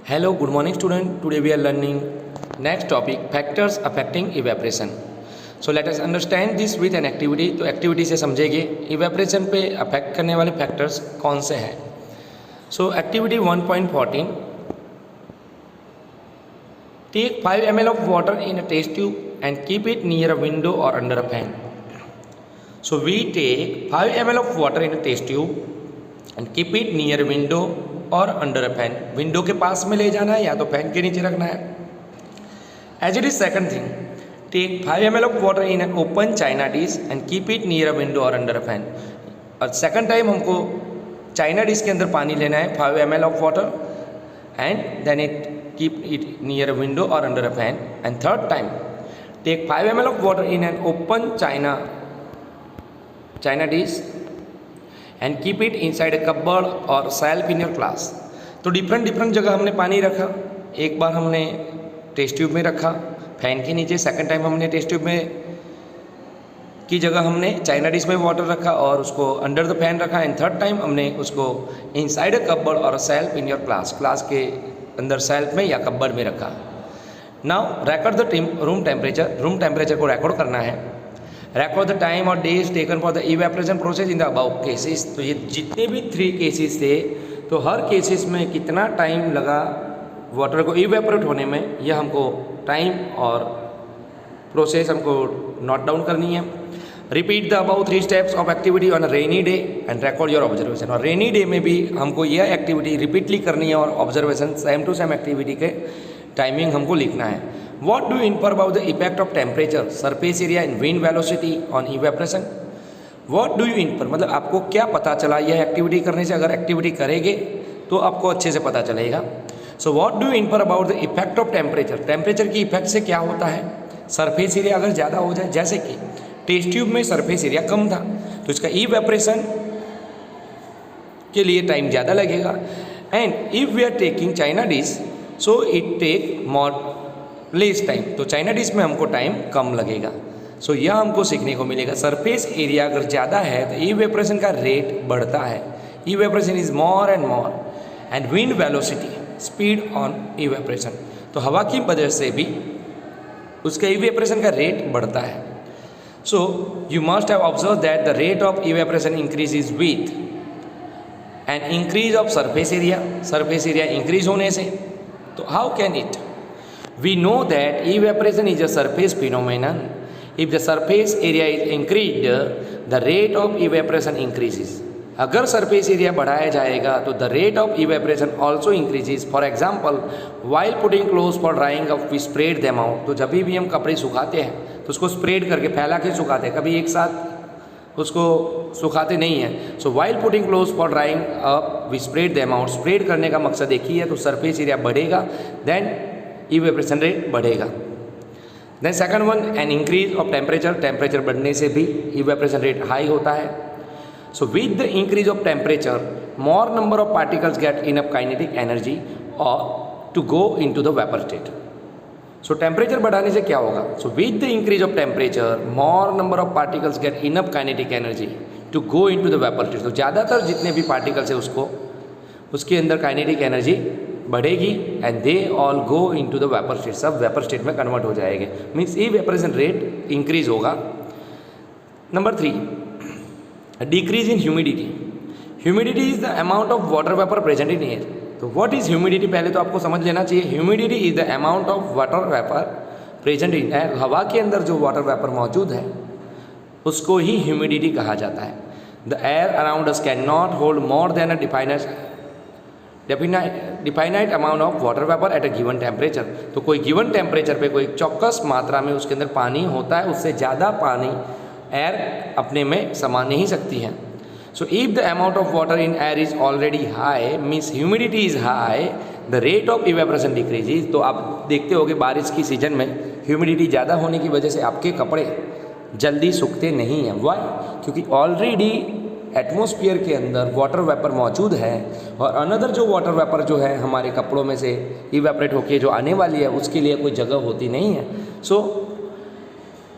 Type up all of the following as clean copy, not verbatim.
Hello, good morning student. Today we are learning next topic factors affecting evaporation. So let us understand this with an activity. तो activity से समझेंगे evaporation पे affect करने वाले factors कौन से हैं. So activity 1.14 take 5 ml of water in a test tube and keep it near a window or under a fan. So we take 5 ml of water in a test tube and keep it near a window और under a fan. Window के पास में ले जाना है या तो fan के नीचे रखना है. As it is second thing, take 5 ml of water in an open china dish and keep it near a window और अंडर अ फैन. और सेकंड टाइम हमको चाइना डिश के अंदर पानी लेना है 5 ml of water and then it keep it near a window और under a fan. And third time take 5 ml of water in an open china dish and keep it inside a cupboard और shelf in your class. तो different जगह हमने पानी रखा. एक बार हमने test tube में रखा फैन के नीचे, सेकंड टाइम हमने टेस्ट ट्यूब में की जगह हमने चाइना डिश में वाटर रखा और उसको अंडर द फैन रखा. एंड थर्ड टाइम हमने उसको इनसाइड ए कपबोर्ड और शेल्फ इन योर क्लास के अंदर शेल्फ में या कपबोर्ड में रखा. Now record the room temperature को रिकॉर्ड करना है. रिकॉर्ड द टाइम और days taken for the evaporation process in the above cases. तो ये जितने भी 3 केसेस थे तो हर केसेस में कितना टाइम लगा वाटर को इवेपोरेट होने में, यह हमको टाइम और प्रोसेस हमको नोट डाउन करनी है. Repeat the above 3 steps of activity on a rainy day and record your observation. और रेनी डे में भी हमको यह एक्टिविटी रिपीटली करनी है और observation same to same activity के टाइमिंग हमको लिखना है. What do you infer about the effect of temperature, surface area and wind velocity on evaporation? What do you infer मतलब आपको क्या पता चला यह एक्टिविटी करने से? अगर एक्टिविटी करेंगे तो आपको अच्छे से पता चलेगा. So what do you infer about the effect of temperature? Temperature की इफेक्ट से क्या होता है? सरफेस एरिया अगर ज़्यादा हो जाए, जैसे कि टेस्ट ट्यूब में सरफेस एरिया कम था तो इसका इवेपोरेशन के लिए टाइम ज़्यादा लगेगा. And if we are taking china dish so it take more less time. तो चाइना डिश में हमको टाइम कम लगेगा. सो यह हमको सीखने को मिलेगा. सरफेस एरिया अगर ज़्यादा है तो इवेपोरेशन का रेट बढ़ता है. Evaporation is more and more. And wind velocity speed on evaporation. तो हवा की वजह से भी उसका इवेपोरेशन का रेट बढ़ता है. So you must have observe that the rate of evaporation increases with an increase of surface area. Surface area increase होने से. तो how can it? We know that evaporation is a surface phenomenon. If the surface area is increased, the rate of evaporation increases. अगर surface area बढ़ाया जाएगा तो the rate of evaporation also increases. For example, while putting clothes for drying up, we spread them out. तो जब भी हम कपड़े सुखाते हैं तो उसको स्प्रेड करके फैला के सुखाते हैं, कभी एक साथ उसको सुखाते नहीं हैं. सो while putting clothes for drying up, we spread them out. Spread करने का मकसद एक ही है. तो surface area बढ़ेगा, then इवेपोरेशन रेट बढ़ेगा. Then second one, an increase of temperature बढ़ने से भी इवेपोरेशन रेट हाई होता है. So with the increase of temperature more number of particles get enough kinetic energy और to go into the vapour state. So temperature बढ़ाने से क्या होगा? So with the increase of temperature more number of particles get enough kinetic energy to go into the vapour state. तो ज़्यादातर जितने भी particles है उसके अंदर काइनेटिक एनर्जी बढ़ेगी and they all go into the vapour state. सब vapour state में कन्वर्ट हो जाएंगे. मीन्स इवेपोरेशन रेट इंक्रीज होगा. Number 3, decrease in humidity. Humidity is the amount of water vapour present in air. तो what is humidity पहले तो आपको समझ लेना चाहिए. Humidity is the amount of water vapour present in air. हवा के अंदर जो वाटर वेपर मौजूद है उसको ही ह्यूमिडिटी कहा जाता है. The air around us can not hold more than a definite amount of water vapour at a given temperature. तो कोई गिवन टेम्परेचर पे कोई चौक्कस मात्रा में उसके अंदर पानी होता है. उससे ज़्यादा पानी एयर अपने में समा नहीं सकती है. So if the amount of water in air is already high means humidity is high, the rate of evaporation decreases. तो आप देखते हो कि बारिश की सीजन में ह्यूमिडिटी ज़्यादा होने की वजह से आपके कपड़े जल्दी सूखते नहीं हैं. वाई? क्योंकि ऑलरेडी एटमॉस्फेयर के अंदर वाटर वेपर मौजूद है और अनदर जो वाटर वेपर जो है हमारे कपड़ों में से इवेपोरेट होके जो आने वाली है उसके लिए कोई जगह होती नहीं है. सो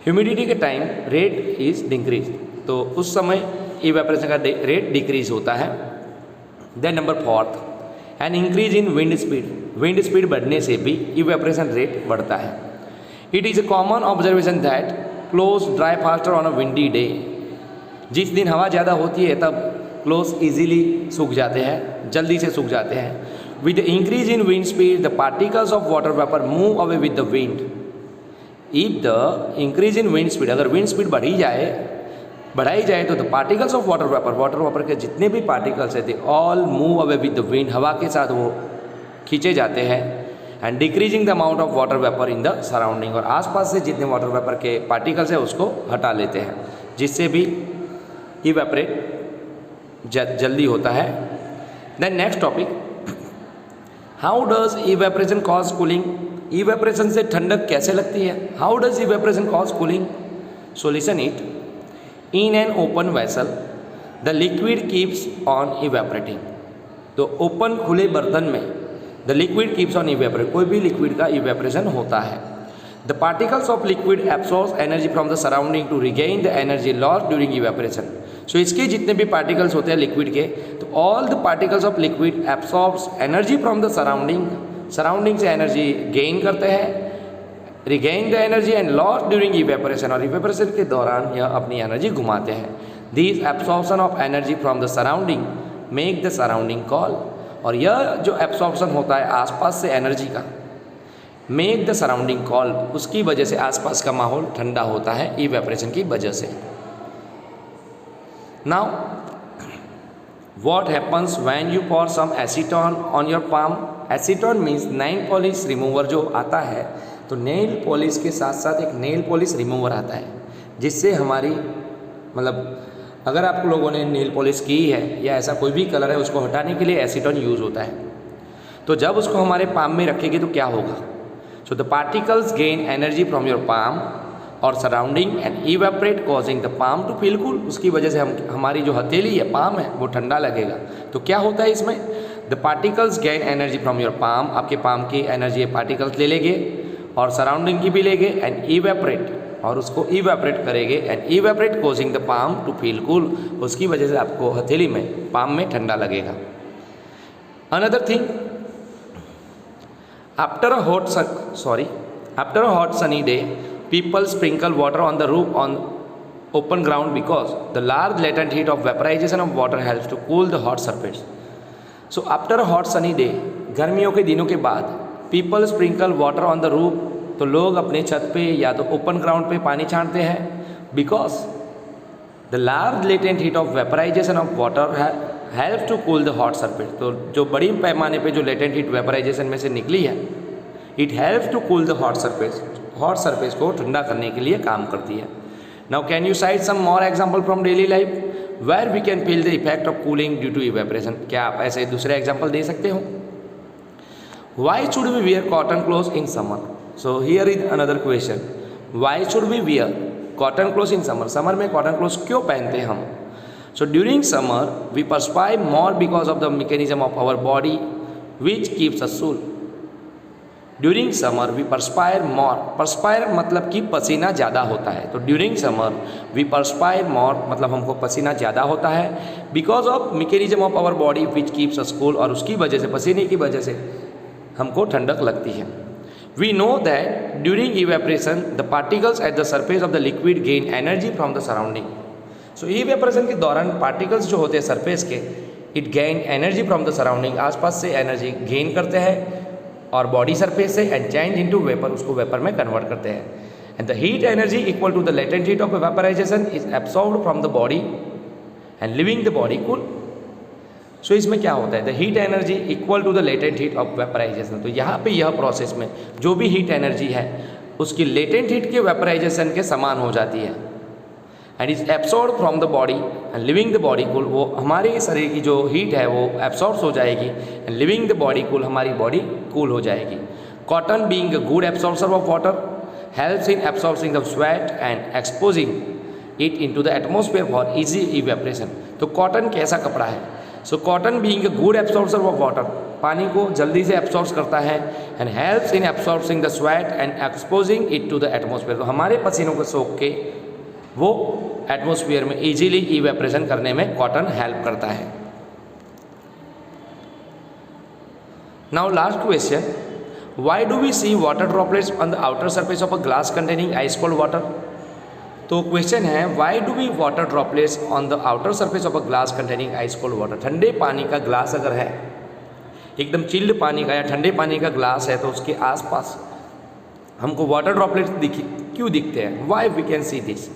ह्यूमिडिटी के टाइम रेट इज डिक्रीज. तो उस समय इवेपोरेशन का रेट डिक्रीज होता है. Then number 4, an increase in wind speed. Wind speed बढ़ने से भी इवेपोरेशन रेट बढ़ता है। It is a common observation that clothes dry faster on a windy day. जिस दिन हवा ज़्यादा होती है तब क्लोज इजीली सूख जाते हैं, जल्दी से सूख जाते हैं। With the increase in wind speed the particles of water vapour move away with the wind. If the increase in wind speed, अगर विंड स्पीड बढ़ाई जाए तो the particles of water vapour के जितने भी पार्टिकल्स है they all move away with the wind, हवा के साथ वो खींचे जाते हैं। And decreasing the amount of water vapour in the surrounding, और आसपास से जितने वाटर वेपर के पार्टिकल्स है उसको हटा लेते हैं, जिससे भी इवेपरेट जल्दी होता है। Then next topic, how does evaporation cause cooling. Evaporation से ठंडक कैसे लगती है? How does evaporation cause cooling? Solution it, in an open vessel the liquid keeps on evaporating. तो ओपन खुले बर्तन में the liquid keeps on evaporate, कोई भी लिक्विड का इवेपरेशन होता है। The particles of liquid absorb energy from the surrounding to regain the energy lost during evaporation. So इसके जितने भी पार्टिकल्स होते हैं लिक्विड के, तो all the particles of liquid absorbs energy from the surrounding से एनर्जी गेन करते हैं, regain the energy and lost during evaporation, और इवेपरेशन के दौरान यह अपनी एनर्जी घुमाते हैं। This absorption of energy from the surrounding make the surrounding cool, और यह जो एब्सॉर्प्शन होता है आसपास से एनर्जी का, मेक द सराउंडिंग कॉल, उसकी वजह से आसपास का माहौल ठंडा होता है इवेपरेशन की वजह से। Now what happens when you pour some acetone on your palm? Acetone means nail polish remover जो आता है, तो नेल पॉलिश के साथ साथ एक नेल पॉलिश रिमूवर आता है, जिससे हमारी अगर आप लोगों ने नेल पॉलिश की है या ऐसा कोई भी कलर है उसको हटाने के लिए एसीटोन यूज़ होता है। तो जब उसको हमारे पाम में रखेंगे तो क्या होगा? So the particles gain energy from your palm और surrounding and evaporate causing the palm to feel cool. उसकी वजह से हमारी जो हथेली है, पाम है, वो ठंडा लगेगा। तो क्या होता है इसमें? The particles gain energy from your palm, आपके पाम की एनर्जी पार्टिकल्स ले लेंगे और सराउंडिंग की भी लेंगे, एंड इवेपरेट, और उसको इवेपरेट करेंगे, and evaporate causing the palm to feel cool. उसकी वजह से आपको हथेली में, पाम में ठंडा लगेगा। Another thing, after a hot sunny day people sprinkle water on the roof on open ground because the large latent heat of vaporization of water helps to cool the hot surface. So after a hot sunny day, गर्मियों के दिनों के बाद people sprinkle water on the roof, तो लोग अपने छत पे या तो ओपन ग्राउंड पे पानी छांटते हैं, because the large latent heat of vaporization of water helps to cool the hot surface. तो जो बड़ी पैमाने पे जो latent heat vaporization में से निकली है, it helps to cool the hot surface को ठंडा करने के लिए काम करती है। Now can you cite some more example from daily life where we can feel the effect of cooling due to evaporation? क्या आप ऐसे दूसरे एग्जाम्पल दे सकते हो? Why should we wear cotton cloth in summer? So here is another question, why should we wear cotton cloth in summer? Summer में cotton cloth क्यों पहनते हैं हम? So during summer we perspire more because of the mechanism of our body which keeps us cool. During summer we perspire more, perspire मतलब कि पसीना ज़्यादा होता है, तो during summer we perspire more मतलब हमको पसीना ज़्यादा होता है, because of mechanism of our body which keeps us cool, और उसकी वजह से, पसीने की वजह से हमको ठंडक लगती है। We know that during evaporation the particles at the surface of the liquid gain energy from the surrounding. So evaporation के दौरान पार्टिकल्स जो होते हैं सरफेस के, it gain energy from the surrounding, आसपास से एनर्जी गेन करते हैं और बॉडी सरफेस से, एंड चेंज इनटू वेपर, उसको वेपर में कन्वर्ट करते हैं। And the heat energy equal to the latent heat of vaporisation is absorbed from the body and living the body cool. So इसमें क्या होता है? The heat energy equal to the latent heat of vaporization. तो यहाँ पे यह process में जो भी हीट एनर्जी है उसकी लेटेंट हीट के वेपराइजेशन के समान हो जाती है, and is absorb from the body and living the body cool. वो हमारे शरीर की जो हीट है वो एब्सॉर्ब हो जाएगी, and living the body cool, हमारी बॉडी कूल हो जाएगी। Cotton being a good absorber of water helps in absorbing the sweat and exposing it into the atmosphere for easy evaporation. तो कॉटन कैसा कपड़ा है? So cotton being a good absorber of water, पानी को जल्दी से एब्सॉर्ब करता है, and helps in absorbing the sweat and exposing it to the atmosphere. तो हमारे पसीनों को सोख के वो एटमॉस्फेयर में इजीली इवेपरेशन करने में कॉटन हेल्प करता है। Now last question, why do we see water droplets on the outer surface of a glass containing ice cold water? तो क्वेश्चन है, why do we water droplets on the outer surface of a glass containing ice cold water. ठंडे पानी का glass अगर है, एकदम chilled पानी का या ठंडे पानी का ग्लास है, तो उसके आसपास हमको वाटर ड्रॉपलेट्स क्यों दिखते हैं? Why we can see this?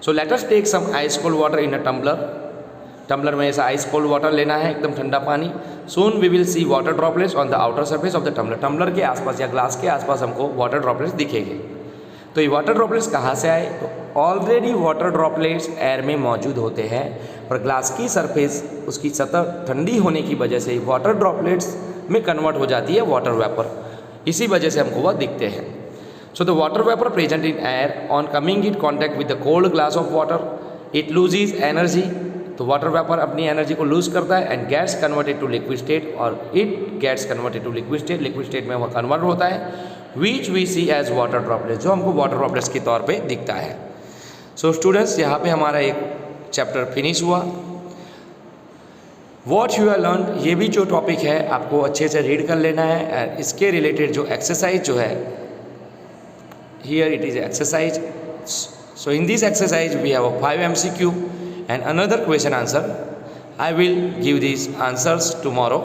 So let us take some ice cold water in a tumbler में ऐसा आइस कोल्ड वाटर लेना है, एकदम ठंडा पानी। Soon we will see water droplets on the outer surface of the tumbler के आसपास या ग्लास के आसपास हमको वाटर ड्रॉपलेट्स दिखेंगे। तो ये वाटर ड्रॉपलेट्स कहाँ से आए? तो ऑलरेडी वाटर ड्रॉपलेट्स एयर में मौजूद होते हैं, और ग्लास की सरफेस उसकी सतह ठंडी होने की वजह से वाटर ड्रॉपलेट्स में कन्वर्ट हो जाती है वाटर वेपर, इसी वजह से हमको वह दिखते हैं। So the water vapour present in air on coming in contact with the cold glass of water, it loses energy. तो वाटर वेपर अपनी एनर्जी को लूज करता है and gets converted to liquid state, और it gets converted to liquid state में वह convert होता है, which we see as water droplets, जो हमको वाटर ड्रॉपलेट्स के तौर पे दिखता है। सो स्टूडेंट्स, यहाँ पे हमारा एक चैप्टर फिनिश हुआ। वॉट यू आर लर्न, ये भी जो टॉपिक है आपको अच्छे से रीड कर लेना है। इसके रिलेटेड जो एक्सरसाइज जो है, here it is exercise. So in this exercise we have 5 MCQ and another question answer. I will give these answers tomorrow.